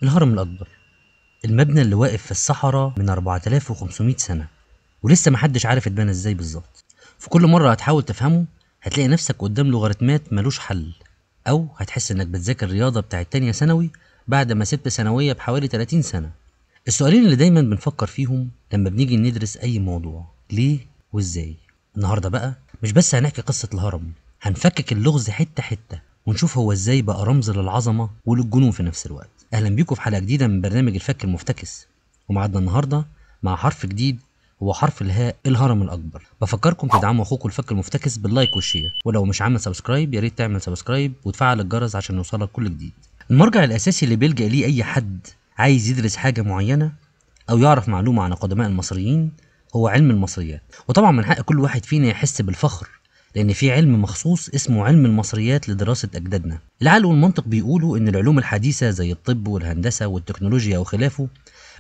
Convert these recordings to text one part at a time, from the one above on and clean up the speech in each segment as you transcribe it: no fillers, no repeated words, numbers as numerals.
الهرم الأكبر، المبنى اللي واقف في الصحراء من 4500 سنة ولسه محدش عارف اتبنى ازاي بالظبط. في كل مرة هتحاول تفهمه هتلاقي نفسك قدام لوغاريتمات ملوش حل، أو هتحس إنك بتذاكر رياضة بتاعت تانية ثانوي بعد ما سبت ثانوية بحوالي 30 سنة. السؤالين اللي دايما بنفكر فيهم لما بنيجي ندرس أي موضوع: ليه وازاي. النهاردة بقى مش بس هنحكي قصة الهرم، هنفكك اللغز حتة حتة ونشوف هو ازاي بقى رمز للعظمة وللجنون في نفس الوقت. أهلا بيكم في حلقة جديدة من برنامج الفك المفتكس، ومعادنا النهاردة مع حرف جديد هو حرف الهاء، الهرم الأكبر. بفكركم تدعموا أخوكم الفك المفتكس باللايك والشير، ولو مش عامل سبسكرايب يا ريت تعمل سبسكرايب وتفعل الجرس عشان يوصلك كل جديد. المرجع الأساسي اللي بيلجأ ليه أي حد عايز يدرس حاجة معينة أو يعرف معلومة عن قدماء المصريين هو علم المصريات. وطبعا من حق كل واحد فينا يحس بالفخر، لأن في علم مخصوص اسمه علم المصريات لدراسة أجدادنا. العقل والمنطق بيقولوا إن العلوم الحديثة زي الطب والهندسة والتكنولوجيا وخلافه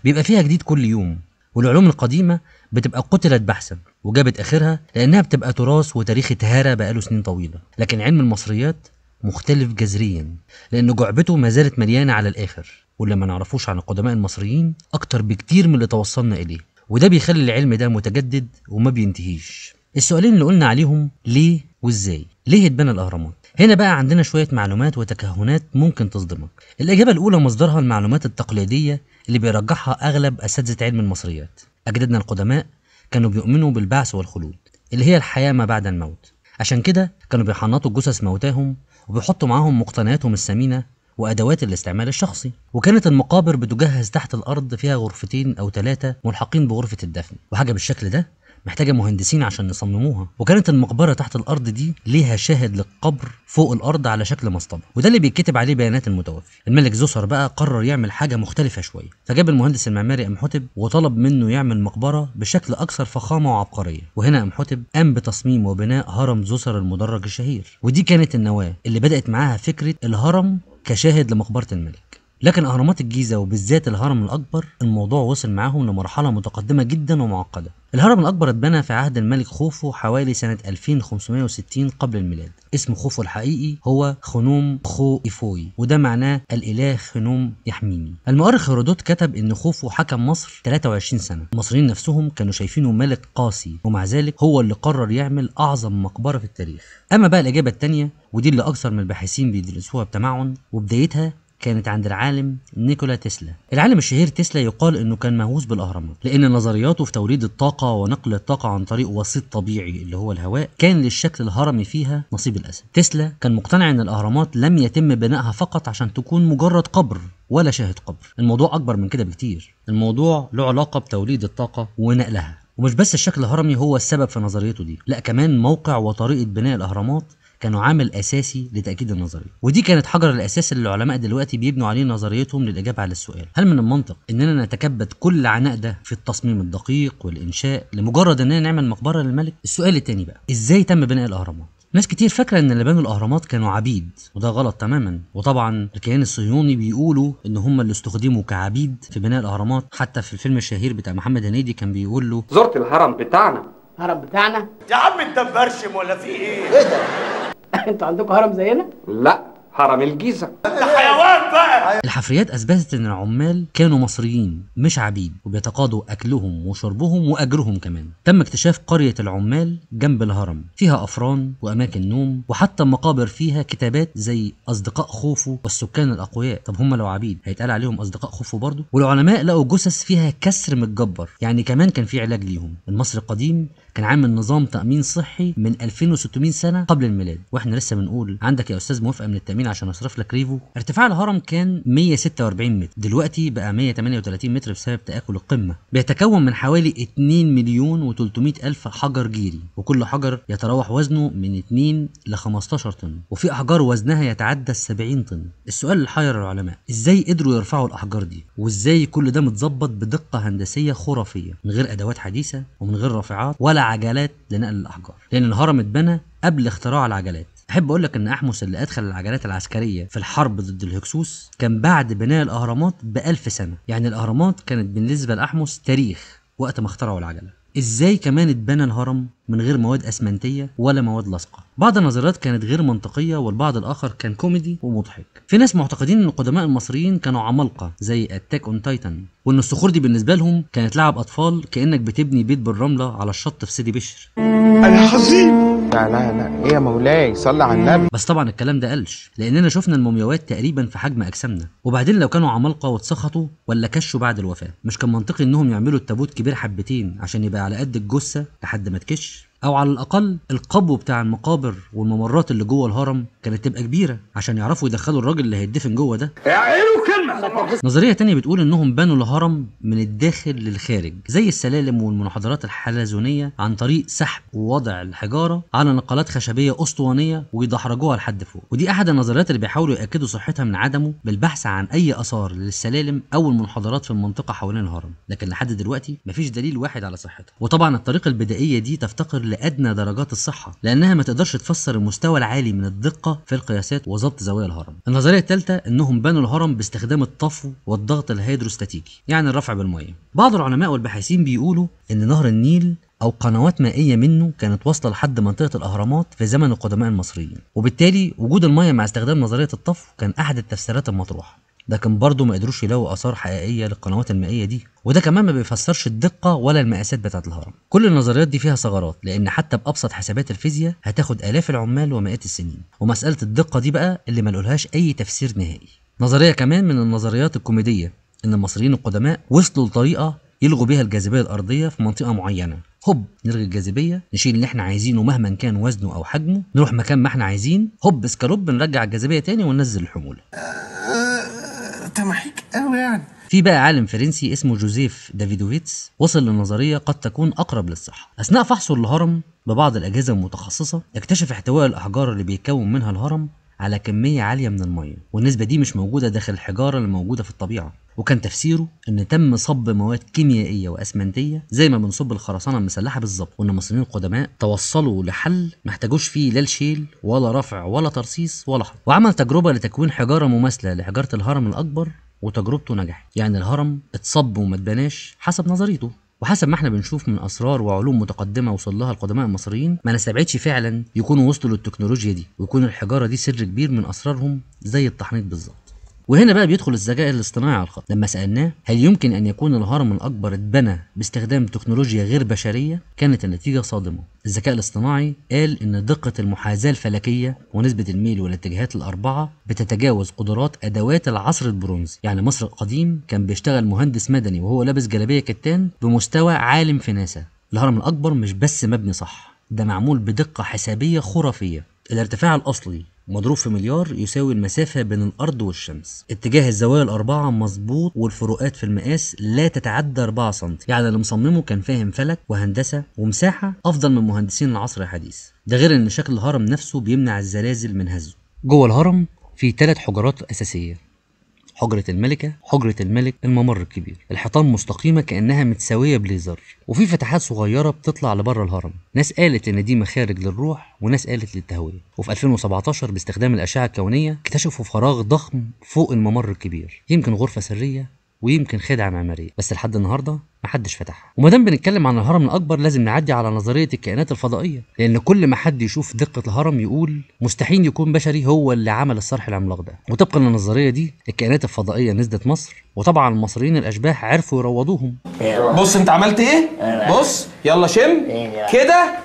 بيبقى فيها جديد كل يوم، والعلوم القديمة بتبقى قتلت بحثا وجابت آخرها لأنها بتبقى تراث وتاريخ اتهرى بقاله سنين طويلة. لكن علم المصريات مختلف جذريا، لأن جعبته ما زالت مليانة على الآخر، واللي ما نعرفوش عن القدماء المصريين أكتر بكتير من اللي توصلنا إليه، وده بيخلي العلم ده متجدد وما بينتهيش. السؤالين اللي قلنا عليهم ليه وازاي. ليه اتبنى الأهرامات؟ هنا بقى عندنا شوية معلومات وتكهنات ممكن تصدمك. الإجابة الأولى مصدرها المعلومات التقليدية اللي بيرجحها أغلب أساتذة علم المصريات. أجدادنا القدماء كانوا بيؤمنوا بالبعث والخلود، اللي هي الحياة ما بعد الموت. عشان كده كانوا بيحنطوا جثث موتاهم وبيحطوا معاهم مقتنياتهم الثمينة وأدوات الاستعمال الشخصي. وكانت المقابر بتجهز تحت الأرض فيها غرفتين أو 3 ملحقين بغرفة الدفن، وحاجة بالشكل ده محتاجة مهندسين عشان يصمموها. وكانت المقبرة تحت الأرض دي ليها شاهد للقبر فوق الأرض على شكل مسطبة، وده اللي بيتكتب عليه بيانات المتوفي. الملك زوسر بقى قرر يعمل حاجة مختلفة شوية، فجاب المهندس المعماري أمحوتب وطلب منه يعمل مقبرة بشكل أكثر فخامة وعبقرية. وهنا أمحوتب قام بتصميم وبناء هرم زوسر المدرج الشهير، ودي كانت النواة اللي بدأت معاها فكرة الهرم كشاهد لمقبرة الملك. لكن أهرامات الجيزة وبالذات الهرم الأكبر الموضوع وصل معاهم لمرحلة متقدمة جدا ومعقدة. الهرم الأكبر اتبنى في عهد الملك خوفو حوالي سنة 2560 قبل الميلاد. اسم خوفو الحقيقي هو خنوم خو إيفوي، وده معناه الإله خنوم يحميني. المؤرخ هيرودوت كتب إن خوفو حكم مصر 23 سنة. المصريين نفسهم كانوا شايفينه ملك قاسي، ومع ذلك هو اللي قرر يعمل أعظم مقبرة في التاريخ. أما بقى الإجابة التانية، ودي اللي أكثر من الباحثين بيدرسوها بتمعن، وبدايتها كانت عند العالم نيكولا تسلا. العالم الشهير تسلا يقال انه كان مهووس بالاهرامات، لان نظرياته في توليد الطاقه ونقل الطاقه عن طريق وسيط طبيعي اللي هو الهواء كان للشكل الهرمي فيها نصيب الاسد. تسلا كان مقتنع ان الاهرامات لم يتم بنائها فقط عشان تكون مجرد قبر ولا شاهد قبر، الموضوع اكبر من كده بكتير. الموضوع له علاقه بتوليد الطاقه ونقلها. ومش بس الشكل الهرمي هو السبب في نظريته دي، لا كمان موقع وطريقه بناء الاهرامات كانوا عامل اساسي لتاكيد النظريه. ودي كانت حجر الاساس اللي العلماء دلوقتي بيبنوا عليه نظريتهم للاجابه على السؤال: هل من المنطق اننا نتكبد كل عناء ده في التصميم الدقيق والانشاء لمجرد اننا نعمل مقبره للملك؟ السؤال التاني بقى: ازاي تم بناء الاهرامات؟ ناس كتير فاكره ان اللي بنوا الاهرامات كانوا عبيد، وده غلط تماما. وطبعا الكيان الصهيوني بيقولوا ان هم اللي استخدموا كعبيد في بناء الاهرامات. حتى في الفيلم الشهير بتاع محمد هنيدي كان بيقول له: زرت الهرم بتاعنا. هرم بتاعنا؟ يا عم انت مبرشم ولا في ايه؟ ايه ده؟ انتوا عندكم هرم زينا؟ لا، هرم الجيزة. انت حيوان بقى. الحفريات اثبتت ان العمال كانوا مصريين مش عبيد، وبيتقاضوا اكلهم وشربهم واجرهم كمان. تم اكتشاف قرية العمال جنب الهرم، فيها افران واماكن نوم، وحتى مقابر فيها كتابات زي اصدقاء خوفو والسكان الاقوياء. طب هم لو عبيد هيتقال عليهم اصدقاء خوفو برضو؟ والعلماء لقوا جثث فيها كسر متجبر، يعني كمان كان في علاج ليهم. المصري القديم كان عامل نظام تأمين صحي من 2600 سنة قبل الميلاد، واحنا لسه بنقول عندك يا استاذ موافقة من التأمين عشان اصرف لك ريفو. ارتفاع الهرم كان 146 متر، دلوقتي بقى 138 متر بسبب تآكل القمة. بيتكون من حوالي 2 مليون و300 ألف حجر جيري، وكل حجر يتراوح وزنه من 2 ل 15 طن، وفي أحجار وزنها يتعدى 70 طن. السؤال اللي حير العلماء: ازاي قدروا يرفعوا الأحجار دي؟ وازاي كل ده متظبط بدقة هندسية خرافية من غير أدوات حديثة ومن غير رافعات ولا عجلات لنقل الأحجار؟ لأن الهرم اتبنى قبل اختراع العجلات. احب اقول لك ان احمس اللي ادخل العجلات العسكريه في الحرب ضد الهكسوس كان بعد بناء الاهرامات ب1000 سنه، يعني الاهرامات كانت بالنسبه لاحمس تاريخ وقت ما اخترعوا العجله. ازاي كمان اتبنى الهرم من غير مواد اسمنتيه ولا مواد لاصقه. بعض النظريات كانت غير منطقيه والبعض الاخر كان كوميدي ومضحك. في ناس معتقدين ان القدماء المصريين كانوا عمالقه زي اتاك اون تايتن، وان الصخور دي بالنسبه لهم كانت لعب اطفال، كانك بتبني بيت بالرمله على الشط في سيدي بشر. الحزين. لا ايه يا مولاي، صلي على النبي. بس طبعا الكلام ده قلش، لاننا شفنا المومياوات تقريبا في حجم اجسامنا. وبعدين لو كانوا عمالقه واتسخطوا ولا كشوا بعد الوفاه، مش كان منطقي انهم يعملوا التابوت كبير حبتين عشان يبقى على قد الجثه لحد ما تكش؟ او على الاقل القبو بتاع المقابر والممرات اللي جوه الهرم كانت تبقى كبيره عشان يعرفوا يدخلوا الراجل اللي هيدفن جوه ده. نظريه تانية بتقول انهم بنوا الهرم من الداخل للخارج زي السلالم والمنحدرات الحلزونيه، عن طريق سحب ووضع الحجاره على نقلات خشبيه اسطوانيه ويدحرجوها لحد فوق. ودي احد النظريات اللي بيحاولوا ياكدوا صحتها من عدمه بالبحث عن اي اثار للسلالم او المنحدرات في المنطقه حوالين الهرم، لكن لحد دلوقتي مفيش دليل واحد على صحتها. وطبعا الطريقه البدائيه دي تفتقر لادنى درجات الصحه، لانها ما تقدرش تفسر المستوى العالي من الدقه في القياسات وضبط زوايا الهرم. النظريه الثالثه انهم بنوا الهرم باستخدام الطفو والضغط الهيدروستاتيكي، يعني الرفع بالميه. بعض العلماء والباحثين بيقولوا ان نهر النيل او قنوات مائيه منه كانت واصله لحد منطقه الاهرامات في زمن القدماء المصريين، وبالتالي وجود الميه مع استخدام نظريه الطفو كان احد التفسيرات المطروحه. لكن برضه ما قدروش يلاقوا اثار حقيقيه للقنوات المائيه دي، وده كمان ما بيفسرش الدقه ولا المقاسات بتاعه الهرم. كل النظريات دي فيها ثغرات، لان حتى بابسط حسابات الفيزياء هتاخد الاف العمال ومئات السنين، ومساله الدقه دي بقى اللي ما لهاش اي تفسير نهائي. نظريه كمان من النظريات الكوميديه ان المصريين القدماء وصلوا لطريقه يلغوا بيها الجاذبيه الارضيه في منطقه معينه. هوب نلغي الجازبيه، نشيل اللي احنا عايزينه مهما كان وزنه او حجمه، نروح مكان ما احنا عايزين، هوب اسكالوب نرجع الجاذبيه تاني وننزل الحموله. تمحيك قوي يعني. في بقى عالم فرنسي اسمه جوزيف دافيدوفيتس وصل لنظريه قد تكون اقرب للصحه. اثناء فحصه للهرم ببعض الاجهزه المتخصصه، اكتشف احتواء الاحجار اللي بيكون منها الهرم على كميه عاليه من الميه، والنسبه دي مش موجوده داخل الحجاره اللي موجوده في الطبيعه. وكان تفسيره ان تم صب مواد كيميائيه واسمنتيه زي ما بنصب الخرسانه المسلحه بالظبط، وان المصريين القدماء توصلوا لحل ما احتاجوش فيه لا الشيل ولا رفع ولا ترصيص ولا حفر. وعمل تجربه لتكوين حجاره مماثله لحجاره الهرم الاكبر، وتجربته نجحت. يعني الهرم اتصب وما اتبناش حسب نظريته. وحسب ما احنا بنشوف من اسرار وعلوم متقدمه وصل لها القدماء المصريين، ما نستبعدش فعلا يكونوا وصلوا للتكنولوجيا دي، ويكون الحجاره دي سر كبير من اسرارهم زي التحنيط بالظبط. وهنا بقى بيدخل الذكاء الاصطناعي على الخط. لما سألناه هل يمكن أن يكون الهرم الأكبر اتبنى باستخدام تكنولوجيا غير بشرية، كانت النتيجة صادمة. الذكاء الاصطناعي قال إن دقة المحاذاة الفلكية ونسبة الميل والاتجاهات الأربعة بتتجاوز قدرات أدوات العصر البرونزي. يعني مصر القديم كان بيشتغل مهندس مدني وهو لابس جلابية كتان بمستوى عالم في ناسا. الهرم الأكبر مش بس مبني صح، ده معمول بدقة حسابية خرافية. الارتفاع الأصلي مضروب في مليار يساوي المسافة بين الأرض والشمس. اتجاه الزوايا الأربعة مظبوط، والفروقات في المقاس لا تتعدى 4 سم. يعني اللي مصممه كان فاهم فلك وهندسة ومساحة أفضل من مهندسين العصر الحديث. ده غير إن شكل الهرم نفسه بيمنع الزلازل من هزه. جوه الهرم في 3 حجرات أساسية: حجرة الملكة، حجرة الملك، الممر الكبير. الحيطان مستقيمة كأنها متساوية بليزر، وفي فتحات صغيرة بتطلع لبره الهرم. ناس قالت إن دي مخارج للروح، وناس قالت للتهوية. وفي 2017 باستخدام الأشعة الكونية اكتشفوا فراغ ضخم فوق الممر الكبير، يمكن غرفة سرية ويمكن خدعة معمارية، بس لحد النهارده محدش فتحها. ومادام بنتكلم عن الهرم الأكبر لازم نعدي على نظرية الكائنات الفضائية، لأن كل ما حد يشوف دقة الهرم يقول مستحيل يكون بشري هو اللي عمل الصرح العملاق ده. وطبقا للنظرية دي الكائنات الفضائية نزلت مصر، وطبعا المصريين الأشباح عرفوا يروضوهم. بص انت عملت ايه؟ بص يلا شم كده.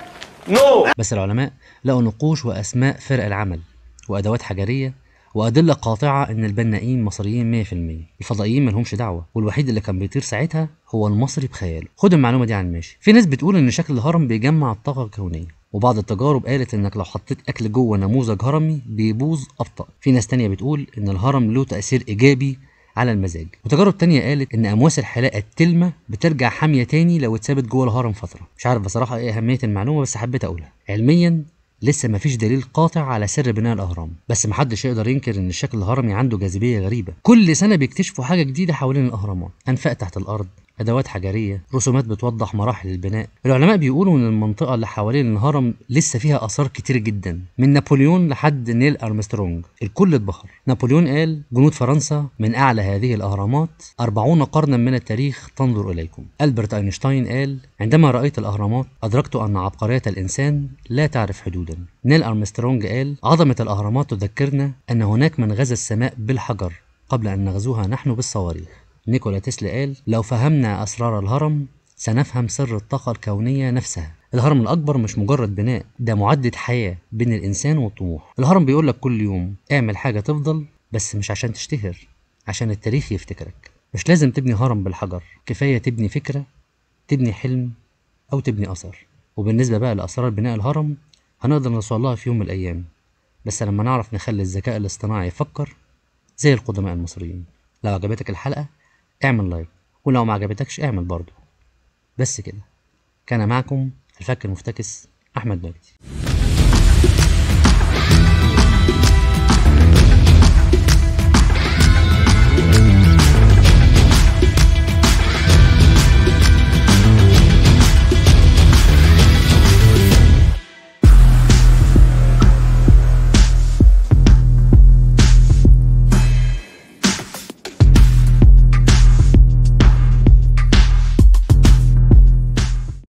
نو. بس العلماء لقوا نقوش وأسماء فرق العمل وأدوات حجرية وأدلة قاطعة إن البنائين مصريين 100%. الفضائيين ملهمش دعوة، والوحيد اللي كان بيطير ساعتها هو المصري بخياله. خد المعلومة دي على الماشي. في ناس بتقول إن شكل الهرم بيجمع الطاقة الكونية، وبعض التجارب قالت إنك لو حطيت أكل جوه نموذج هرمي بيبوظ أبطأ. في ناس تانية بتقول إن الهرم له تأثير إيجابي على المزاج. وتجارب تانية قالت إن أمواس الحلاقة التلمة بترجع حامية تاني لو اتثبت جوه الهرم فترة. مش عارف بصراحة إيه أهمية المعلومة، بس حبيت أقولها. علميا لسه مفيش دليل قاطع على سر بناء الاهرام، بس محدش يقدر ينكر ان الشكل الهرمي عنده جاذبيه غريبه. كل سنه بيكتشفوا حاجه جديده حوالين الاهرامات: انفاق تحت الارض، أدوات حجرية، رسومات بتوضح مراحل البناء. العلماء بيقولوا إن المنطقة اللي حوالين الهرم لسه فيها آثار كتير جدا، من نابليون لحد نيل أرمسترونج، الكل اتبهر. نابليون قال: جنود فرنسا من أعلى هذه الأهرامات 40 قرنا من التاريخ تنظر إليكم. ألبرت أينشتاين قال: عندما رأيت الأهرامات أدركت أن عبقرية الإنسان لا تعرف حدودا. نيل أرمسترونج قال: عظمة الأهرامات تذكرنا أن هناك من غزا السماء بالحجر قبل أن نغزوها نحن بالصواريخ. نيكولا تسلا قال: لو فهمنا أسرار الهرم سنفهم سر الطاقة الكونية نفسها. الهرم الأكبر مش مجرد بناء، ده معدة حياة بين الإنسان والطموح. الهرم بيقولك كل يوم اعمل حاجة تفضل، بس مش عشان تشتهر، عشان التاريخ يفتكرك. مش لازم تبني هرم بالحجر، كفاية تبني فكرة، تبني حلم، أو تبني أثر. وبالنسبة بقى لأسرار بناء الهرم هنقدر نوصلها في يوم من الأيام، بس لما نعرف نخلي الذكاء الاصطناعي يفكر زي القدماء المصريين. لو عجبتك الحلقة اعمل لايك، ولو ما عجبتكش اعمل برضو. بس كده. كان معكم الفك المفتكس أحمد مجدي.